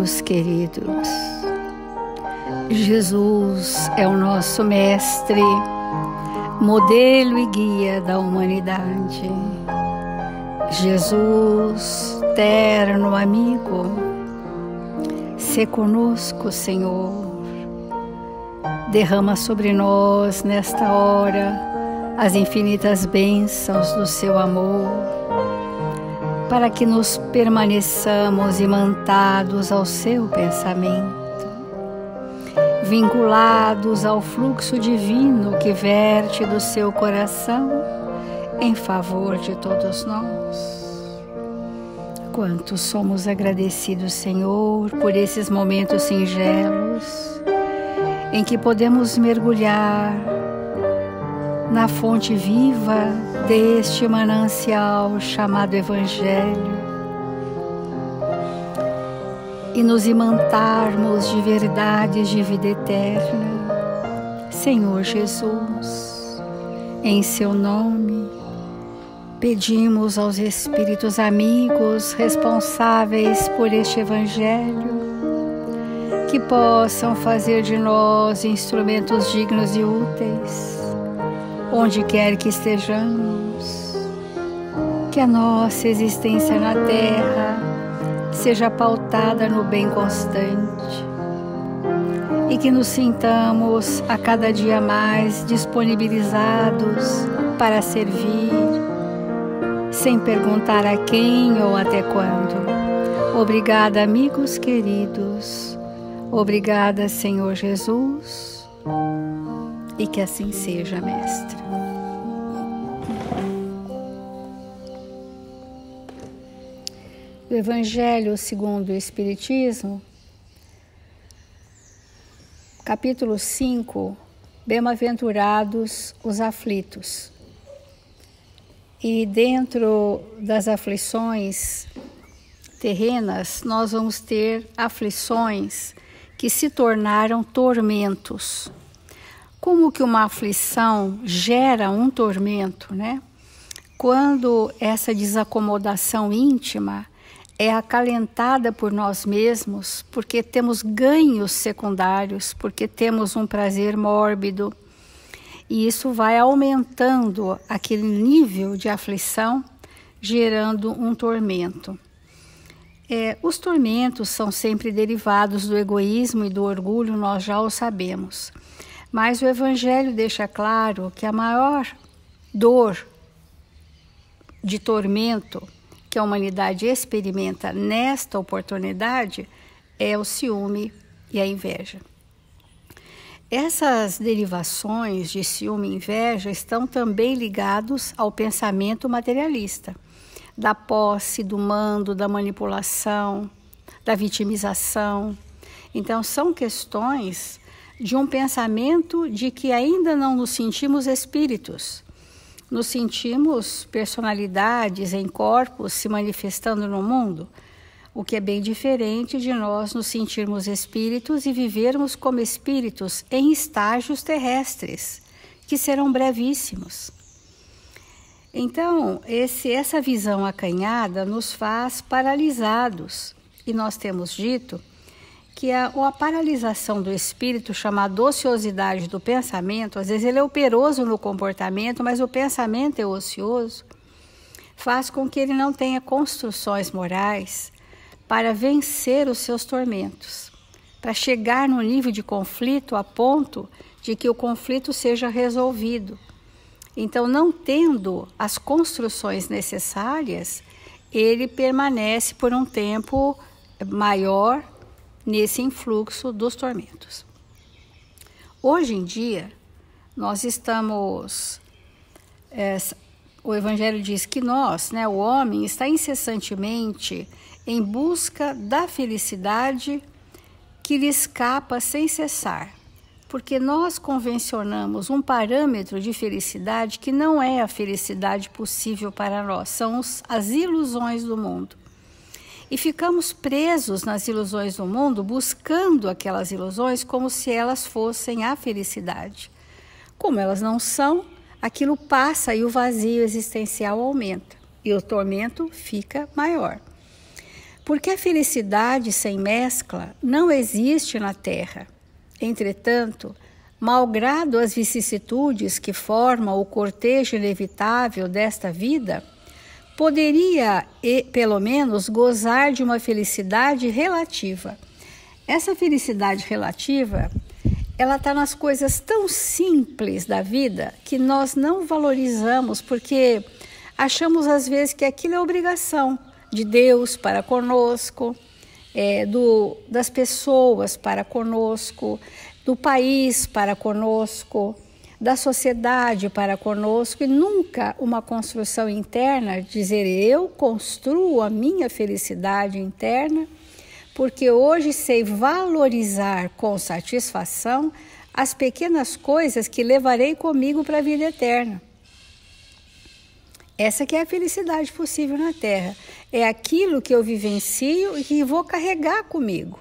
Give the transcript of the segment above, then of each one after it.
amigos queridos. Jesus é o nosso mestre, modelo e guia da humanidade. Jesus, terno amigo, sê conosco, Senhor. Derrama sobre nós nesta hora as infinitas bênçãos do seu amor, para que nos permaneçamos imantados ao seu pensamento, vinculados ao fluxo divino que verte do seu coração em favor de todos nós. Quanto somos agradecidos, Senhor, por esses momentos singelos em que podemos mergulhar na fonte viva deste manancial chamado Evangelho e nos imantarmos de verdades de vida eterna. Senhor Jesus, em seu nome, pedimos aos Espíritos amigos responsáveis por este Evangelho que possam fazer de nós instrumentos dignos e úteis, onde quer que estejamos, que a nossa existência na Terra seja pautada no bem constante e que nos sintamos a cada dia mais disponibilizados para servir, sem perguntar a quem ou até quando. Obrigada, amigos queridos. Obrigada, Senhor Jesus. E que assim seja, Mestre. Do Evangelho segundo o Espiritismo, capítulo 5, Bem-aventurados os aflitos. E dentro das aflições terrenas, nós vamos ter aflições que se tornaram tormentos. Como que uma aflição gera um tormento, né? Quando essa desacomodação íntima é acalentada por nós mesmos, porque temos ganhos secundários, porque temos um prazer mórbido, e isso vai aumentando aquele nível de aflição, gerando um tormento. Os tormentos são sempre derivados do egoísmo e do orgulho, nós já o sabemos. Mas o Evangelho deixa claro que a maior dor de tormento que a humanidade experimenta nesta oportunidade é o ciúme e a inveja. Essas derivações de ciúme e inveja estão também ligados ao pensamento materialista, da posse, do mando, da manipulação, da vitimização. Então, são questões de um pensamento de que ainda não nos sentimos espíritos, nos sentimos personalidades em corpos se manifestando no mundo, o que é bem diferente de nós nos sentirmos espíritos e vivermos como espíritos em estágios terrestres, que serão brevíssimos. Então, essa visão acanhada nos faz paralisados, e nós temos dito que a paralisação do espírito, chamada ociosidade do pensamento, às vezes ele é operoso no comportamento, mas o pensamento é ocioso, faz com que ele não tenha construções morais para vencer os seus tormentos, para chegar no nível de conflito a ponto de que o conflito seja resolvido. Então, não tendo as construções necessárias, ele permanece por um tempo maior nesse influxo dos tormentos. Hoje em dia, nós estamos... o Evangelho diz que nós, o homem, está incessantemente em busca da felicidade que lhe escapa sem cessar, porque nós convencionamos um parâmetro de felicidade que não é a felicidade possível para nós, são as ilusões do mundo. E ficamos presos nas ilusões do mundo, buscando aquelas ilusões como se elas fossem a felicidade. Como elas não são, aquilo passa e o vazio existencial aumenta, e o tormento fica maior. Porque a felicidade sem mescla não existe na Terra. Entretanto, malgrado as vicissitudes que formam o cortejo inevitável desta vida, poderia, pelo menos, gozar de uma felicidade relativa. Essa felicidade relativa, ela está nas coisas tão simples da vida que nós não valorizamos, porque achamos às vezes que aquilo é obrigação de Deus para conosco, das pessoas para conosco, do país para conosco, da sociedade para conosco, e nunca uma construção interna, dizer eu construo a minha felicidade interna, porque hoje sei valorizar com satisfação as pequenas coisas que levarei comigo para a vida eterna. Essa que é a felicidade possível na Terra. É aquilo que eu vivencio e que vou carregar comigo.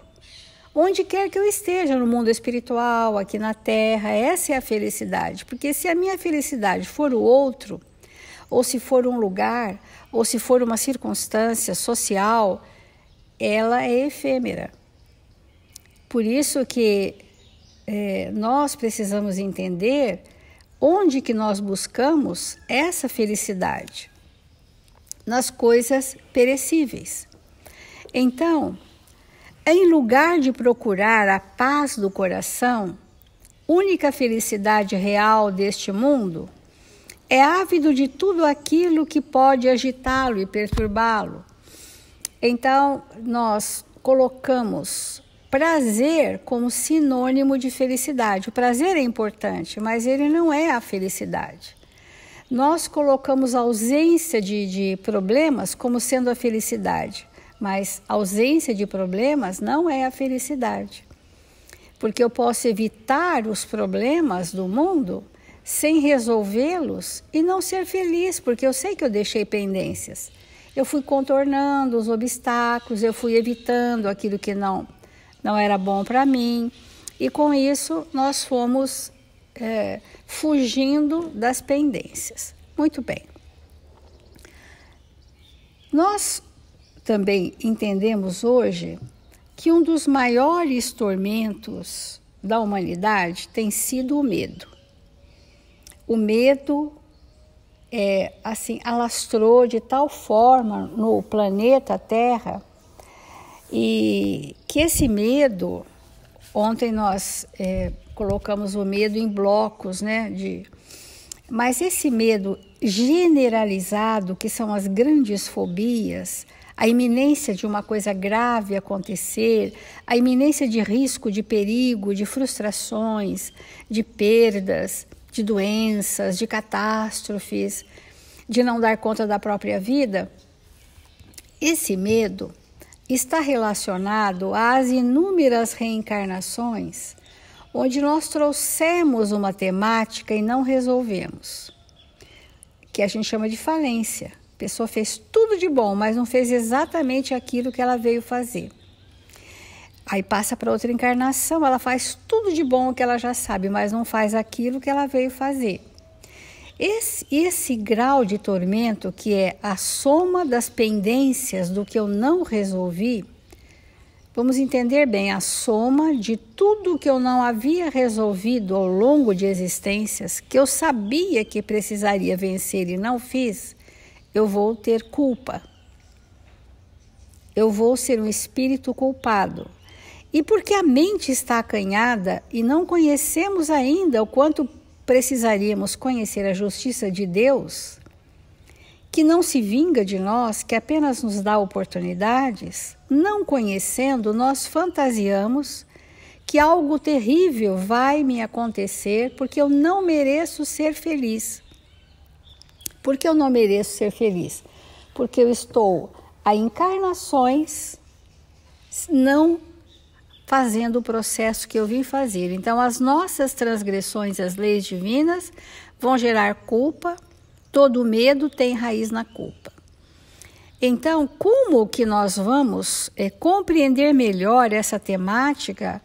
Onde quer que eu esteja, no mundo espiritual, aqui na Terra, essa é a felicidade. Porque se a minha felicidade for o outro, ou se for um lugar, ou se for uma circunstância social, ela é efêmera. Por isso que nós precisamos entender onde que nós buscamos essa felicidade. Nas coisas perecíveis. Então, em lugar de procurar a paz do coração, única felicidade real deste mundo, é ávido de tudo aquilo que pode agitá-lo e perturbá-lo. Então, nós colocamos prazer como sinônimo de felicidade. O prazer é importante, mas ele não é a felicidade. Nós colocamos a ausência de problemas como sendo a felicidade, mas a ausência de problemas não é a felicidade. Porque eu posso evitar os problemas do mundo sem resolvê-los e não ser feliz, porque eu sei que eu deixei pendências. Eu fui contornando os obstáculos, eu fui evitando aquilo que não era bom para mim. E com isso nós fomos fugindo das pendências. Muito bem. Nós também entendemos hoje que um dos maiores tormentos da humanidade tem sido o medo. O medo alastrou de tal forma no planeta Terra, e que esse medo, ontem nós colocamos o medo em blocos, né? Mas esse medo generalizado, que são as grandes fobias, a iminência de uma coisa grave acontecer, a iminência de risco, de perigo, de frustrações, de perdas, de doenças, de catástrofes, de não dar conta da própria vida, esse medo está relacionado às inúmeras reencarnações onde nós trouxemos uma temática e não resolvemos, que a gente chama de falência. A pessoa fez tudo de bom, mas não fez exatamente aquilo que ela veio fazer. Aí passa para outra encarnação, ela faz tudo de bom que ela já sabe, mas não faz aquilo que ela veio fazer. Esse grau de tormento, que é a soma das pendências do que eu não resolvi, vamos entender bem, a soma de tudo que eu não havia resolvido ao longo de existências, que eu sabia que precisaria vencer e não fiz, eu vou ter culpa. Eu vou ser um espírito culpado. E porque a mente está acanhada e não conhecemos ainda o quanto precisaríamos conhecer a justiça de Deus, que não se vinga de nós, que apenas nos dá oportunidades, não conhecendo, nós fantasiamos que algo terrível vai me acontecer porque eu não mereço ser feliz. Por que eu não mereço ser feliz? Porque eu estou a encarnações não fazendo o processo que eu vim fazer. Então, as nossas transgressões às leis divinas vão gerar culpa. Todo medo tem raiz na culpa. Então, como que nós vamos compreender melhor essa temática?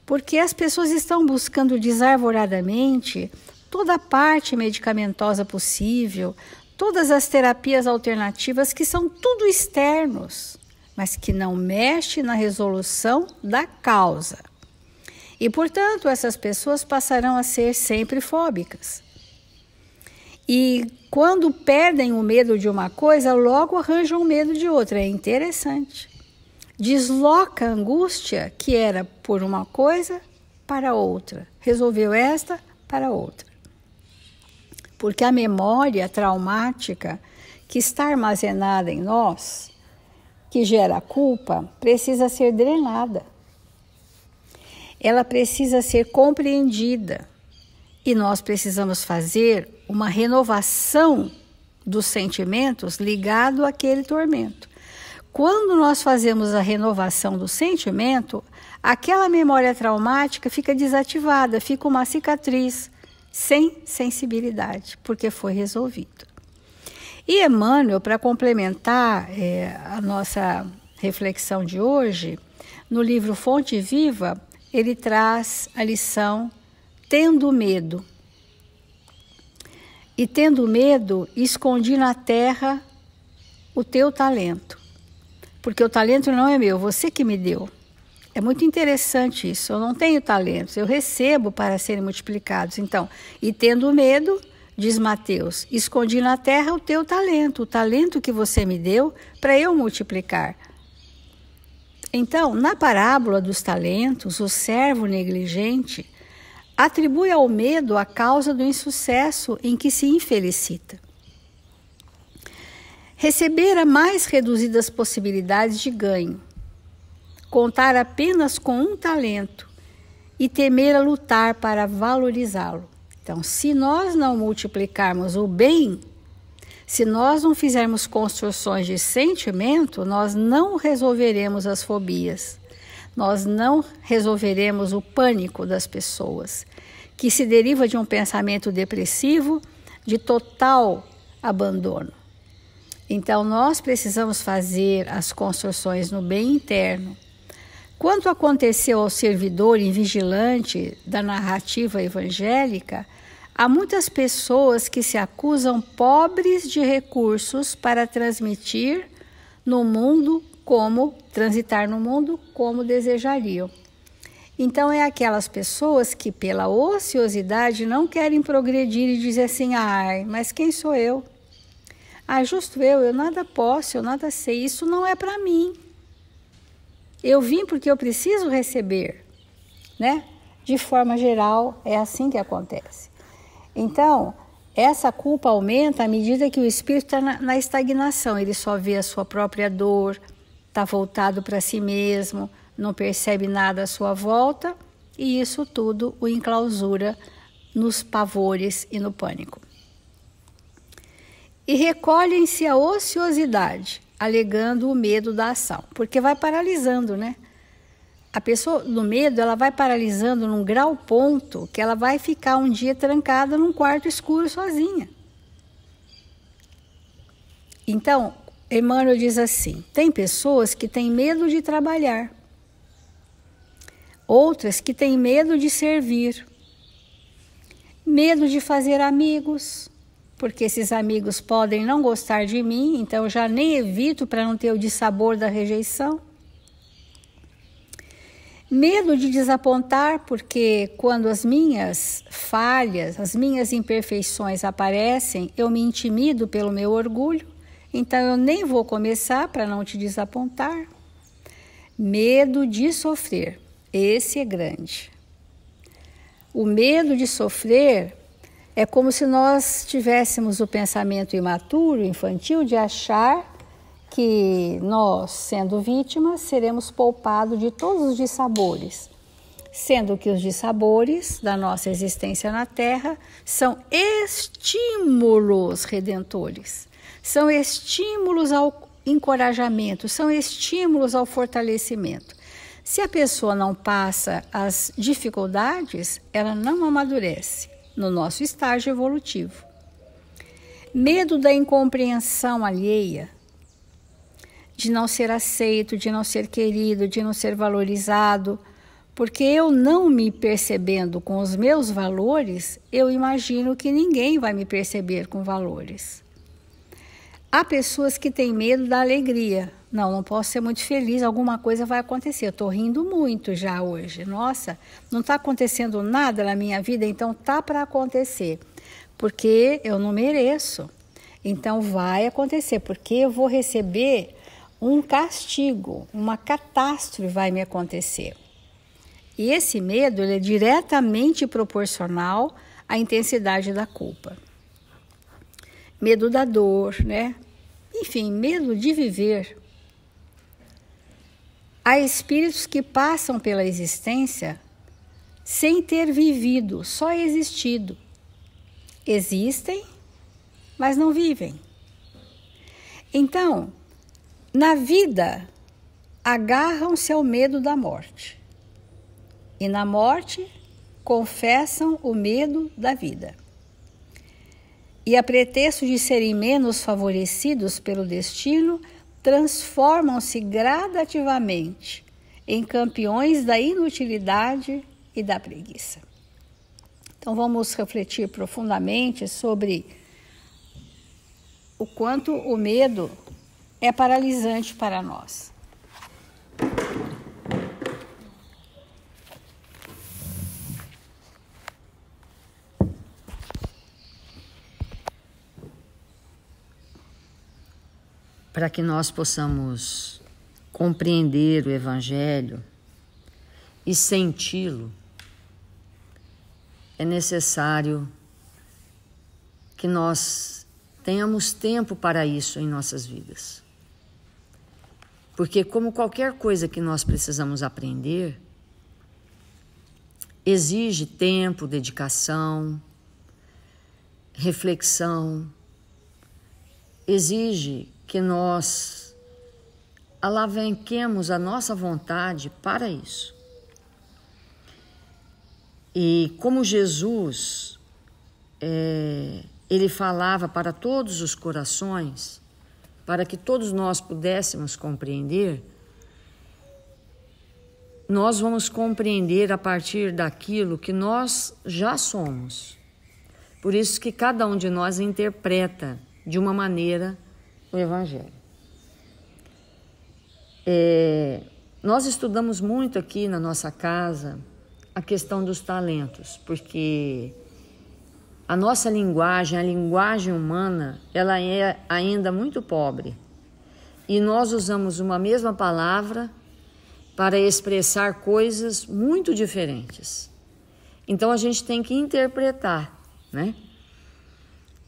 Porque as pessoas estão buscando desarvoradamente toda a parte medicamentosa possível, todas as terapias alternativas que são tudo externos. mas que não mexe na resolução da causa. E, portanto, essas pessoas passarão a ser sempre fóbicas. E quando perdem o medo de uma coisa, logo arranjam o medo de outra. É interessante. Desloca a angústia que era por uma coisa para outra. Resolveu esta para outra. Porque a memória traumática que está armazenada em nós, que gera culpa, precisa ser drenada. Ela precisa ser compreendida. E nós precisamos fazer uma renovação dos sentimentos ligado àquele tormento. Quando nós fazemos a renovação do sentimento, aquela memória traumática fica desativada, fica uma cicatriz sem sensibilidade, porque foi resolvido. E Emmanuel, para complementar a nossa reflexão de hoje, no livro Fonte Viva, ele traz a lição tendo medo. E tendo medo, escondi na terra o teu talento. Porque o talento não é meu, você que me deu. É muito interessante isso. Eu não tenho talentos, eu recebo para serem multiplicados. Então, e tendo medo, diz Mateus, escondi na terra o teu talento, o talento que você me deu para eu multiplicar. Então, na parábola dos talentos, o servo negligente atribui ao medo a causa do insucesso em que se infelicita. Receber a mais reduzidas possibilidades de ganho, contar apenas com um talento e temer a lutar para valorizá-lo. Então, se nós não multiplicarmos o bem, se nós não fizermos construções de sentimento, nós não resolveremos as fobias. Nós não resolveremos o pânico das pessoas, que se deriva de um pensamento depressivo, de total abandono. Então, nós precisamos fazer as construções no bem interno. Quanto aconteceu ao servidor invigilante da narrativa evangélica, há muitas pessoas que se acusam pobres de recursos para transitar no mundo como desejariam. Então, é aquelas pessoas que, pela ociosidade, não querem progredir e dizem assim, ai, mas quem sou eu? Ah, justo eu nada posso, eu nada sei, isso não é para mim. Eu vim porque eu preciso receber, né? De forma geral, é assim que acontece. Então, essa culpa aumenta à medida que o espírito está na estagnação. Ele só vê a sua própria dor, está voltado para si mesmo, não percebe nada à sua volta, e isso tudo o enclausura nos pavores e no pânico. E recolhem-se a ociosidade, alegando o medo da ação, porque vai paralisando, né? A pessoa no medo, ela vai paralisando num grau ponto que ela vai ficar um dia trancada num quarto escuro sozinha. Então, Emmanuel diz assim, tem pessoas que têm medo de trabalhar, outras que têm medo de servir, medo de fazer amigos, porque esses amigos podem não gostar de mim, então eu já nem evito para não ter o dissabor da rejeição. Medo de desapontar, porque quando as minhas falhas, as minhas imperfeições aparecem, eu me intimido pelo meu orgulho, então eu nem vou começar para não te desapontar. Medo de sofrer, esse é grande. O medo de sofrer é como se nós tivéssemos o pensamento imaturo, infantil, de achar que nós, sendo vítimas, seremos poupados de todos os dissabores, sendo que os dissabores da nossa existência na Terra são estímulos redentores, são estímulos ao encorajamento, são estímulos ao fortalecimento. Se a pessoa não passa as dificuldades, ela não amadurece no nosso estágio evolutivo. Medo da incompreensão alheia, de não ser aceito, de não ser querido, de não ser valorizado, porque eu não me percebendo com os meus valores, eu imagino que ninguém vai me perceber com valores. Há pessoas que têm medo da alegria. Não posso ser muito feliz, alguma coisa vai acontecer. Eu estou rindo muito já hoje. Nossa, não está acontecendo nada na minha vida, então tá para acontecer. Porque eu não mereço. Então vai acontecer, porque eu vou receber um castigo, uma catástrofe vai me acontecer. E esse medo, ele é diretamente proporcional à intensidade da culpa. Medo da dor, né? Enfim, medo de viver. Há espíritos que passam pela existência sem ter vivido, só existido. Existem, mas não vivem. Então, na vida, agarram-se ao medo da morte. E na morte, confessam o medo da vida. E a pretexto de serem menos favorecidos pelo destino, transformam-se gradativamente em campeões da inutilidade e da preguiça. Então vamos refletir profundamente sobre o quanto o medo é paralisante para nós. Para que nós possamos compreender o Evangelho e senti-lo, é necessário que nós tenhamos tempo para isso em nossas vidas. Porque, como qualquer coisa que nós precisamos aprender, exige tempo, dedicação, reflexão, exige que nós alavanquemos a nossa vontade para isso. E como Jesus, ele falava para todos os corações, para que todos nós pudéssemos compreender, nós vamos compreender a partir daquilo que nós já somos. Por isso que cada um de nós interpreta de uma maneira o Evangelho. Nós estudamos muito aqui na nossa casa a questão dos talentos, porque a nossa linguagem, a linguagem humana, ela é ainda muito pobre. E nós usamos uma mesma palavra para expressar coisas muito diferentes. Então a gente tem que interpretar, né?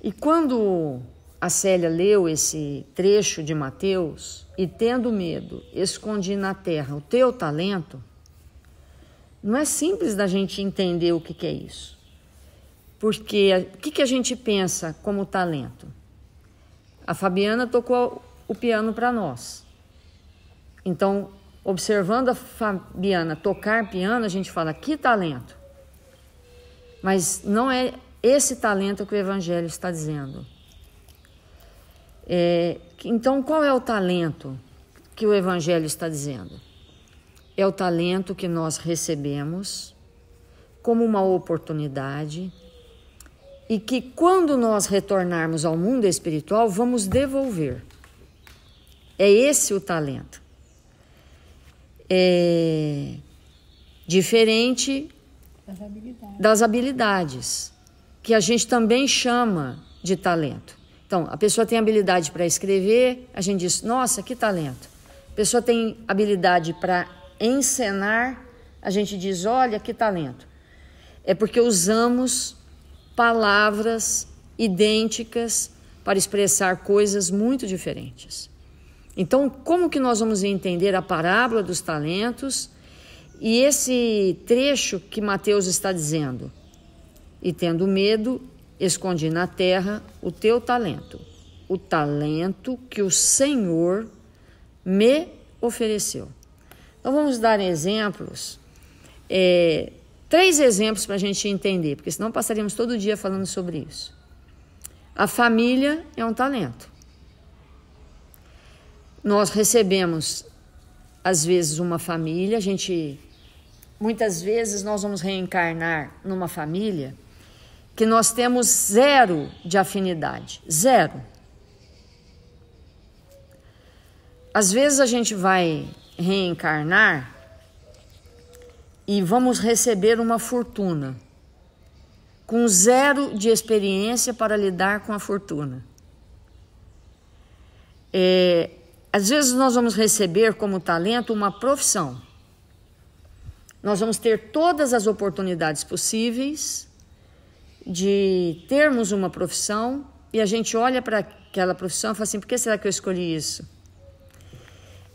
E quando a Célia leu esse trecho de Mateus, e tendo medo, escondi na terra o teu talento, não é simples da gente entender o que é isso. Porque o que a gente pensa como talento? A Fabiana tocou o piano para nós. Então, observando a Fabiana tocar piano, a gente fala, que talento. Mas não é esse talento que o Evangelho está dizendo. Então, qual é o talento que o Evangelho está dizendo? É o talento que nós recebemos como uma oportunidade e que, quando nós retornarmos ao mundo espiritual, vamos devolver. É esse o talento. É diferente das habilidades, que a gente também chama de talento. Então, a pessoa tem habilidade para escrever, a gente diz, nossa, que talento. A pessoa tem habilidade para encenar, a gente diz, olha, que talento. É porque usamos palavras idênticas para expressar coisas muito diferentes. Então, como que nós vamos entender a parábola dos talentos e esse trecho que Mateus está dizendo? E tendo medo, escondi na terra o teu talento, o talento que o Senhor me ofereceu. Então vamos dar exemplos, 3 exemplos para a gente entender, porque senão passaríamos todo dia falando sobre isso. A família é um talento. Nós recebemos, às vezes, uma família, muitas vezes nós vamos reencarnar numa família que nós temos 0 de afinidade, 0. Às vezes a gente vai reencarnar e vamos receber uma fortuna, com 0 de experiência para lidar com a fortuna. Às vezes nós vamos receber como talento uma profissão. Nós vamos ter todas as oportunidades possíveis de termos uma profissão e a gente olha para aquela profissão e fala assim, por que será que eu escolhi isso?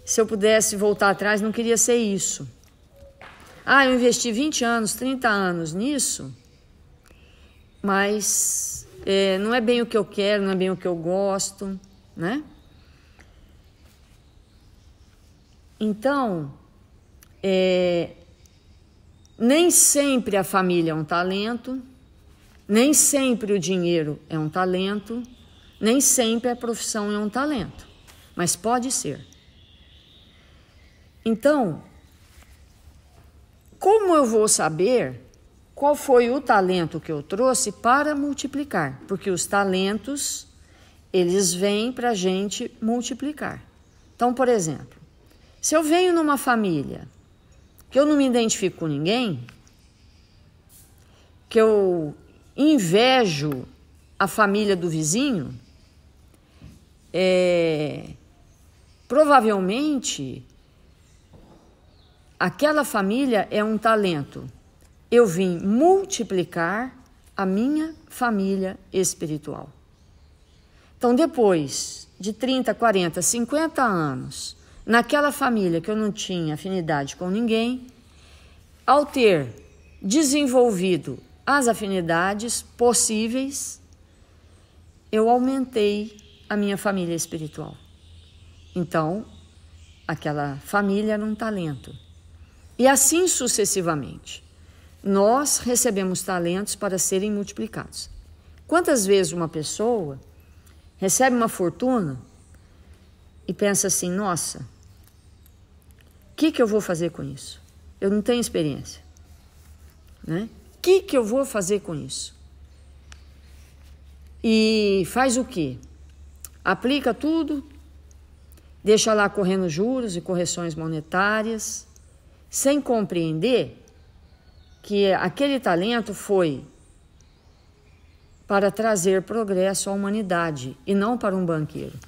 Se eu pudesse voltar atrás, não queria ser isso. Eu investi 20 anos, 30 anos nisso, mas não é bem o que eu quero, não é bem o que eu gosto, né? Então, nem sempre a família é um talento, nem sempre o dinheiro é um talento, nem sempre a profissão é um talento, mas pode ser. Então, como eu vou saber qual foi o talento que eu trouxe para multiplicar? Porque os talentos, eles vêm para a gente multiplicar. Então, por exemplo, se eu venho numa família que eu não me identifico com ninguém, que eu invejo a família do vizinho, provavelmente aquela família é um talento. Eu vim multiplicar a minha família espiritual. Então, depois de 30, 40, 50 anos, naquela família que eu não tinha afinidade com ninguém, ao ter desenvolvido as afinidades possíveis, eu aumentei a minha família espiritual. Então, aquela família era um talento. E assim sucessivamente. Nós recebemos talentos para serem multiplicados. Quantas vezes uma pessoa recebe uma fortuna e pensa assim, nossa, o que eu vou fazer com isso? Eu não tenho experiência, né? O que eu vou fazer com isso? E faz o quê? Aplica tudo, deixa lá correndo juros e correções monetárias, sem compreender que aquele talento foi para trazer progresso à humanidade e não para um banqueiro.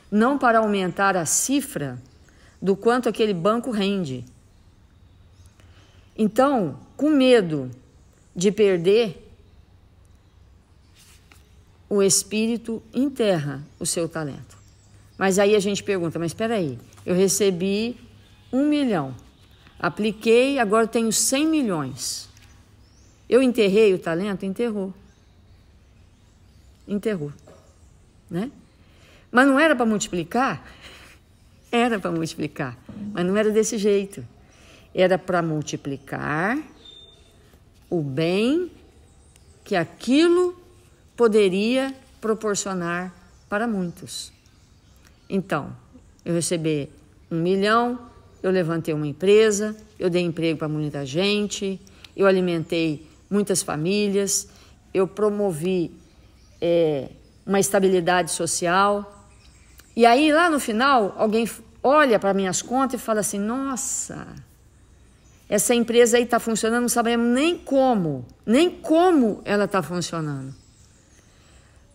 Não para aumentar a cifra do quanto aquele banco rende. Então, com medo de perder, o espírito enterra o seu talento. Mas aí a gente pergunta, mas espera aí, eu recebi 1 milhão, apliquei, agora tenho 100 milhões. Eu enterrei o talento? Enterrou, né? Mas não era para multiplicar? Era para multiplicar, mas não era desse jeito. Era para multiplicar o bem que aquilo poderia proporcionar para muitos. Então, eu recebi 1 milhão, eu levantei uma empresa, eu dei emprego para muita gente, eu alimentei muitas famílias, eu promovi uma estabilidade social. E aí, lá no final, alguém olha para minhas contas e fala assim, nossa, essa empresa aí está funcionando, não sabemos nem como ela está funcionando.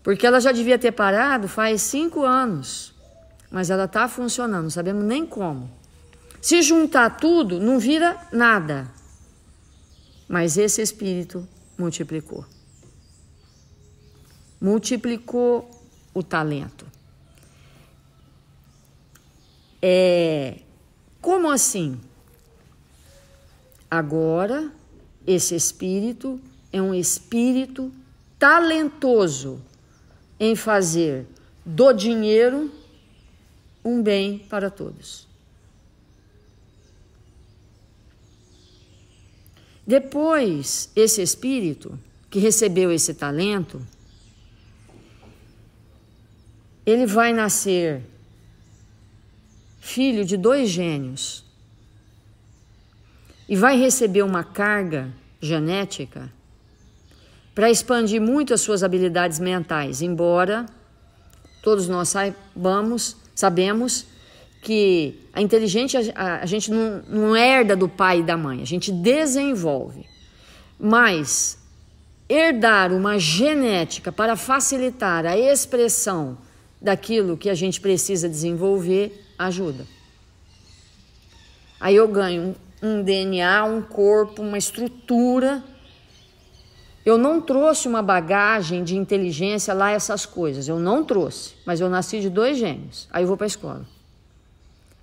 Porque ela já devia ter parado faz 5 anos, mas ela está funcionando, não sabemos nem como. Se juntar tudo, não vira nada. Mas esse espírito multiplicou. Multiplicou o talento. Como assim? Agora, esse espírito é um espírito talentoso em fazer do dinheiro um bem para todos. Depois, esse espírito que recebeu esse talento, ele vai nascer filho de 2 gênios e vai receber uma carga genética para expandir muito as suas habilidades mentais, embora todos nós sabemos que a inteligência a gente não herda do pai e da mãe, a gente desenvolve. Mas herdar uma genética para facilitar a expressão daquilo que a gente precisa desenvolver ajuda. Aí eu ganho um DNA, um corpo, uma estrutura. Eu não trouxe uma bagagem de inteligência lá, essas coisas. Eu não trouxe, mas eu nasci de 2 gêmeos. Aí eu vou para a escola.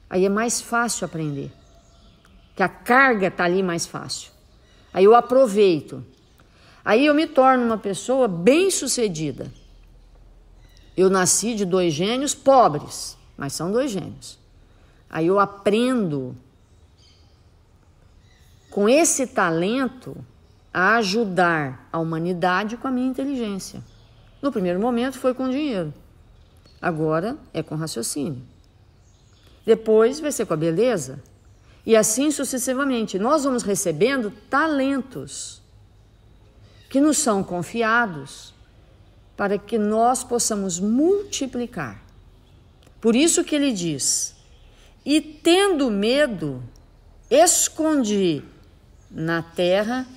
Aí é mais fácil aprender, que a carga está ali mais fácil. Aí eu aproveito. Aí eu me torno uma pessoa bem-sucedida. Eu nasci de 2 gêmeos pobres, mas são 2 gêmeos. Aí eu aprendo com esse talento a ajudar a humanidade com a minha inteligência. No primeiro momento foi com dinheiro, agora é com raciocínio. Depois vai ser com a beleza e assim sucessivamente. Nós vamos recebendo talentos que nos são confiados para que nós possamos multiplicar. Por isso que ele diz, e tendo medo, escondi na terra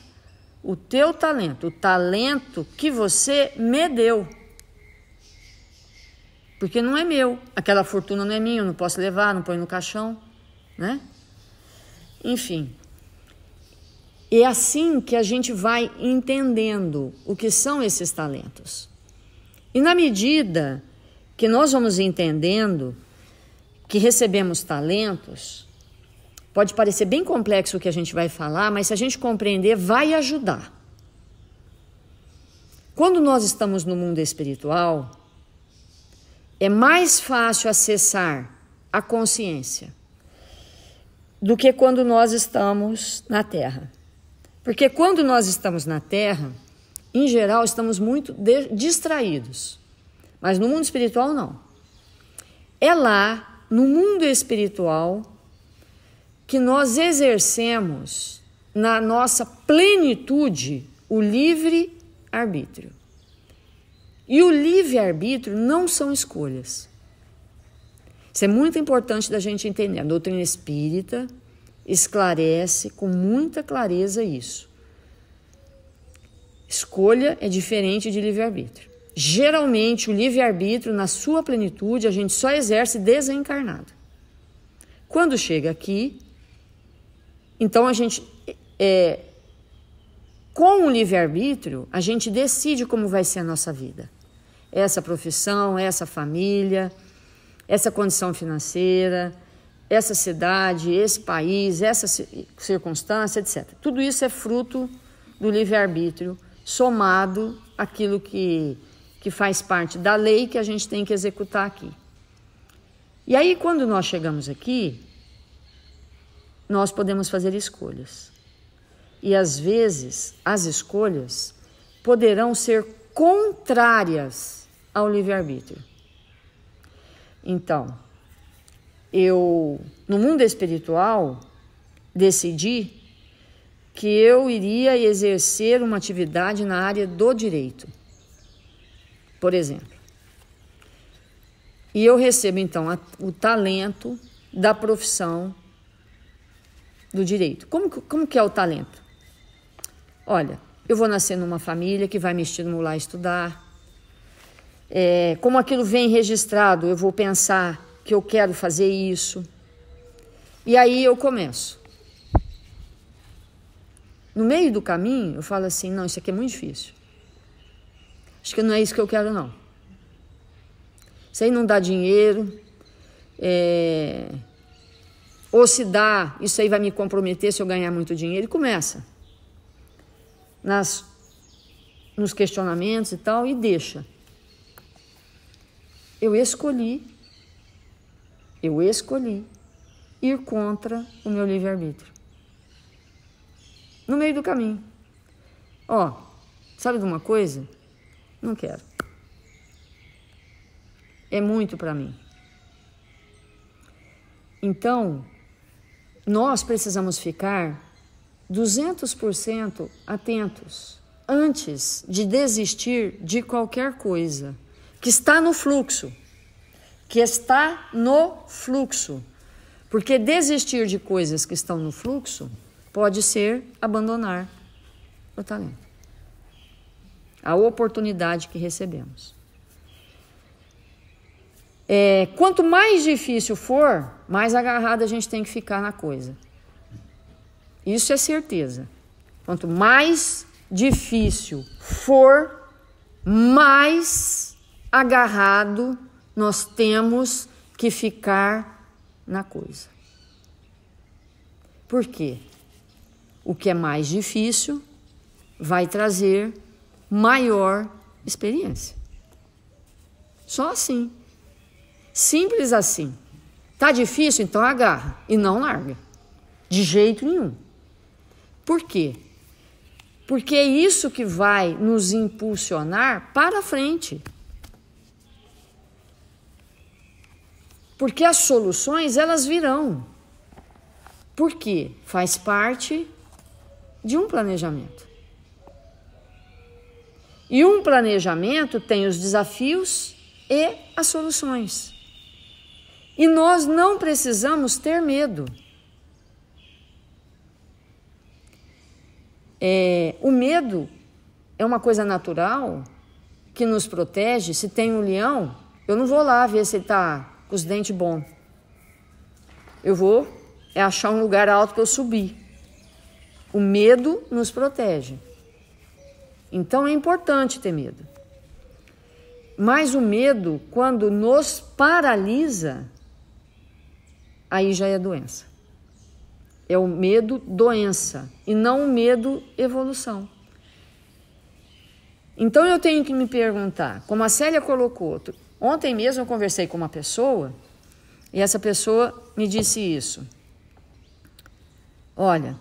o teu talento, o talento que você me deu. Porque não é meu, aquela fortuna não é minha, eu não posso levar, não põe no caixão, né? Enfim, é assim que a gente vai entendendo o que são esses talentos. E na medida que nós vamos entendendo que recebemos talentos, pode parecer bem complexo o que a gente vai falar, mas se a gente compreender, vai ajudar. Quando nós estamos no mundo espiritual, é mais fácil acessar a consciência do que quando nós estamos na Terra. Porque quando nós estamos na Terra, em geral, estamos muito distraídos. Mas no mundo espiritual, não. É lá, no mundo espiritual, que nós exercemos na nossa plenitude o livre-arbítrio. E o livre-arbítrio não são escolhas. Isso é muito importante da gente entender. A doutrina espírita esclarece com muita clareza isso. Escolha é diferente de livre-arbítrio. Geralmente, o livre-arbítrio, na sua plenitude, a gente só exerce desencarnado. Quando chega aqui, então a gente, com o livre-arbítrio, a gente decide como vai ser a nossa vida. Essa profissão, essa família, essa condição financeira, essa cidade, esse país, essa circunstância, etc. Tudo isso é fruto do livre-arbítrio, somado àquilo que faz parte da lei que a gente tem que executar aqui. E aí, quando nós chegamos aqui, nós podemos fazer escolhas. E, às vezes, as escolhas poderão ser contrárias ao livre-arbítrio. Então, eu, no mundo espiritual, decidi que eu iria exercer uma atividade na área do direito, por exemplo. E eu recebo, então, o talento da profissão do direito. Como que é o talento? Olha, eu vou nascer numa família que vai me estimular a estudar. Como aquilo vem registrado, eu vou pensar que eu quero fazer isso. E aí eu começo. No meio do caminho, eu falo assim, não, isso aqui é muito difícil. Acho que não é isso que eu quero, não. Isso aí não dá dinheiro. Ou se dá, isso aí vai me comprometer se eu ganhar muito dinheiro. E começa. Nos questionamentos e tal, e deixa. Eu escolhi ir contra o meu livre-arbítrio. No meio do caminho. Sabe de uma coisa? Não quero. É muito para mim. Então, nós precisamos ficar 200% atentos antes de desistir de qualquer coisa que está no fluxo. que está no fluxo. Porque desistir de coisas que estão no fluxo pode ser abandonar o talento, a oportunidade que recebemos. Quanto mais difícil for, mais agarrado a gente tem que ficar na coisa. Isso é certeza. Quanto mais difícil for, mais agarrado nós temos que ficar na coisa. Por quê? O que é mais difícil vai trazer maior experiência. Só assim. Simples assim. Tá difícil? Então agarra e não larga. De jeito nenhum. Por quê? Porque é isso que vai nos impulsionar para frente. Porque as soluções, elas virão. Por quê? Faz parte de um planejamento. E um planejamento tem os desafios e as soluções. E nós não precisamos ter medo. O medo é uma coisa natural que nos protege. Se tem um leão, eu não vou lá ver se ele está com os dentes bons. Eu vou achar um lugar alto para eu subir. O medo nos protege. Então é importante ter medo. Mas o medo, quando nos paralisa, aí já é doença. É o medo doença e não o medo evolução. Então eu tenho que me perguntar, como a Célia colocou, ontem mesmo eu conversei com uma pessoa e essa pessoa me disse isso. Olha,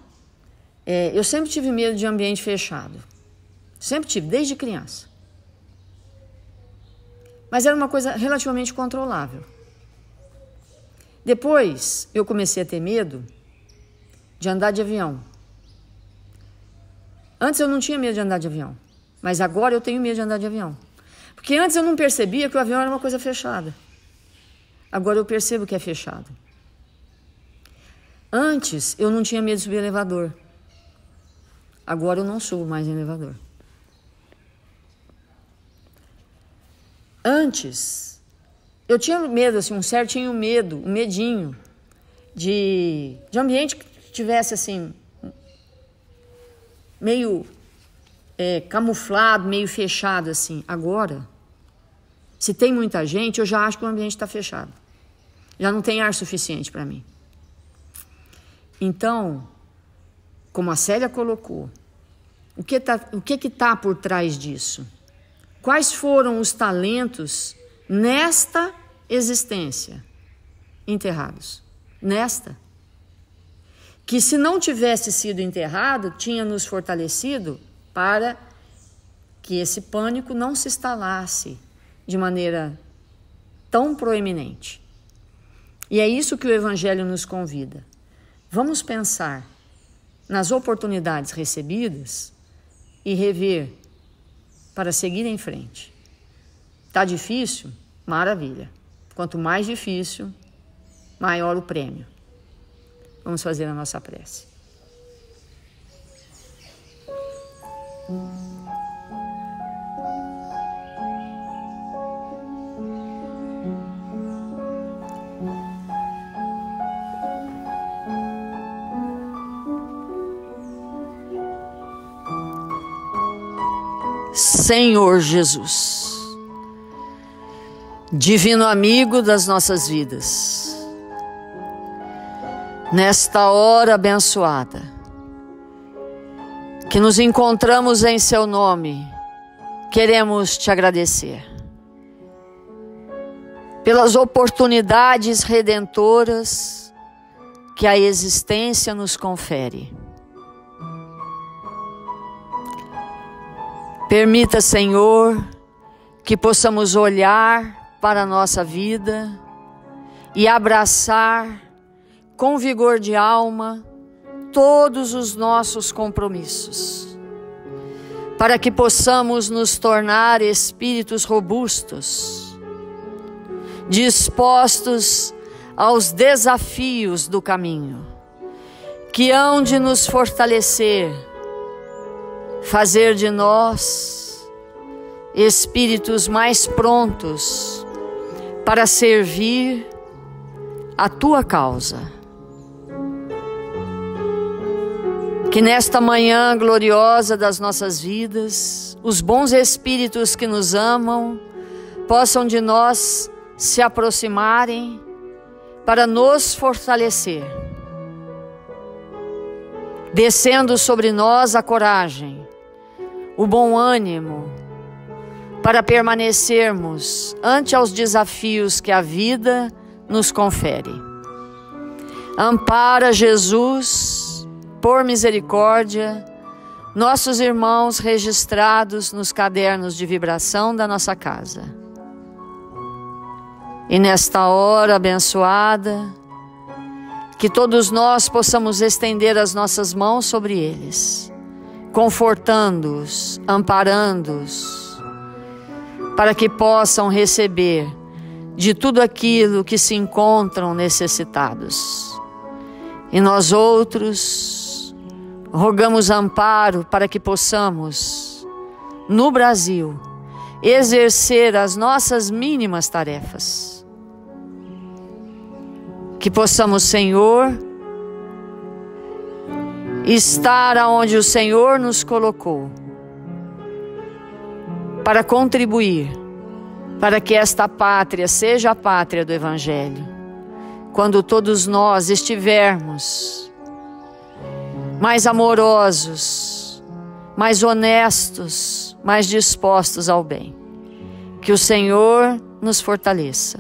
eu sempre tive medo de ambiente fechado. Sempre tive, desde criança. Mas era uma coisa relativamente controlável. Depois eu comecei a ter medo de andar de avião. Antes eu não tinha medo de andar de avião, mas agora eu tenho medo de andar de avião. Porque antes eu não percebia que o avião era uma coisa fechada. Agora eu percebo que é fechado. Antes eu não tinha medo de subir elevador. Agora eu não subo mais em elevador. Antes eu tinha medo, assim, um certinho medo, um medinho de ambiente que tivesse assim meio camuflado, meio fechado assim. Agora, se tem muita gente, eu já acho que o ambiente está fechado. Já não tem ar suficiente para mim. Então, como a Célia colocou, o que está por trás disso? Quais foram os talentos nesta existência enterrados? Nesta. Que se não tivesse sido enterrado, tinha nos fortalecido para que esse pânico não se instalasse de maneira tão proeminente. E é isso que o Evangelho nos convida. Vamos pensar nas oportunidades recebidas e rever para seguir em frente. Está difícil? Maravilha. Quanto mais difícil, maior o prêmio. Vamos fazer a nossa prece. Senhor Jesus, divino amigo das nossas vidas, nesta hora abençoada, que nos encontramos em Seu nome, queremos Te agradecer pelas oportunidades redentoras que a existência nos confere. Permita, Senhor, que possamos olhar para a nossa vida e abraçar com vigor de alma todos os nossos compromissos, para que possamos nos tornar espíritos robustos, dispostos aos desafios do caminho, que hão de nos fortalecer, fazer de nós espíritos mais prontos para servir a tua causa. Que nesta manhã gloriosa das nossas vidas, os bons espíritos que nos amam possam de nós se aproximarem para nos fortalecer, descendo sobre nós a coragem, o bom ânimo, para permanecermos ante aos desafios que a vida nos confere. Ampara, Jesus, por misericórdia, nossos irmãos registrados nos cadernos de vibração da nossa casa. E nesta hora abençoada, que todos nós possamos estender as nossas mãos sobre eles, confortando-os, amparando-os, para que possam receber de tudo aquilo que se encontram necessitados. E nós outros rogamos amparo para que possamos, no Brasil, exercer as nossas mínimas tarefas. Que possamos, Senhor, estar aonde o Senhor nos colocou, para contribuir, para que esta pátria seja a pátria do Evangelho. Quando todos nós estivermos mais amorosos, mais honestos, mais dispostos ao bem. Que o Senhor nos fortaleça,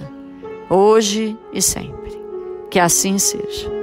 hoje e sempre. Que assim seja.